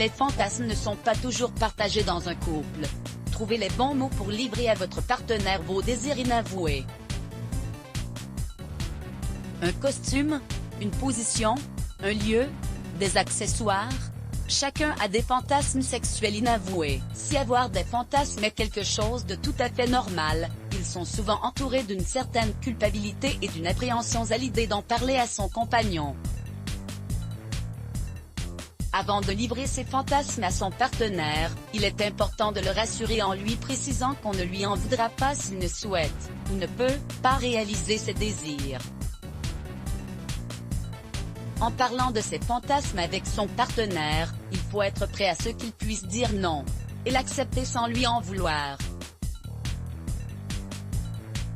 Les fantasmes ne sont pas toujours partagés dans un couple. Trouvez les bons mots pour livrer à votre partenaire vos désirs inavoués. Un costume, une position, un lieu, des accessoires. Chacun a des fantasmes sexuels inavoués. Si avoir des fantasmes est quelque chose de tout à fait normal, ils sont souvent entourés d'une certaine culpabilité et d'une appréhension à l'idée d'en parler à son compagnon. Avant de livrer ses fantasmes à son partenaire, il est important de le rassurer en lui précisant qu'on ne lui en voudra pas s'il ne souhaite, ou ne peut, pas réaliser ses désirs. En parlant de ses fantasmes avec son partenaire, il faut être prêt à ce qu'il puisse dire non, et l'accepter sans lui en vouloir.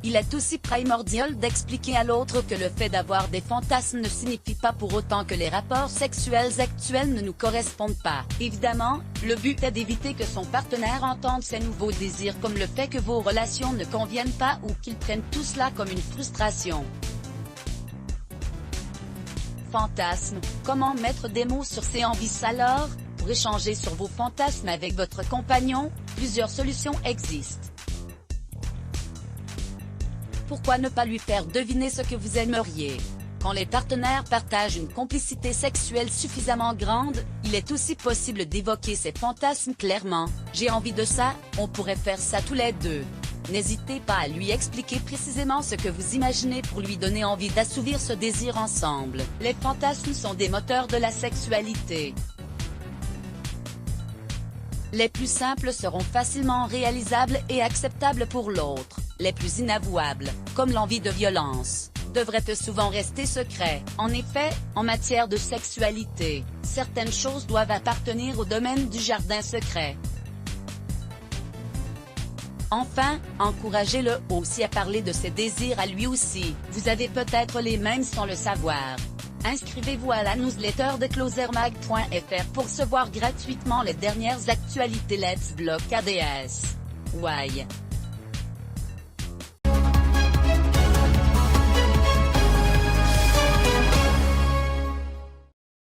Il est aussi primordial d'expliquer à l'autre que le fait d'avoir des fantasmes ne signifie pas pour autant que les rapports sexuels actuels ne nous correspondent pas. Évidemment, le but est d'éviter que son partenaire entende ses nouveaux désirs comme le fait que vos relations ne conviennent pas ou qu'il prenne tout cela comme une frustration. Fantasmes, comment mettre des mots sur ses envies alors? Pour échanger sur vos fantasmes avec votre compagnon, plusieurs solutions existent. Pourquoi ne pas lui faire deviner ce que vous aimeriez? Quand les partenaires partagent une complicité sexuelle suffisamment grande, il est aussi possible d'évoquer ses fantasmes clairement. J'ai envie de ça, on pourrait faire ça tous les deux. N'hésitez pas à lui expliquer précisément ce que vous imaginez pour lui donner envie d'assouvir ce désir ensemble. Les fantasmes sont des moteurs de la sexualité. Les plus simples seront facilement réalisables et acceptables pour l'autre. Les plus inavouables, comme l'envie de violence, devraient souvent rester secrets. En effet, en matière de sexualité, certaines choses doivent appartenir au domaine du jardin secret. Enfin, encouragez-le aussi à parler de ses désirs à lui aussi. Vous avez peut-être les mêmes sans le savoir. Inscrivez-vous à la newsletter de closermag.fr pour recevoir gratuitement les dernières actualités Let's Block ADS. Why?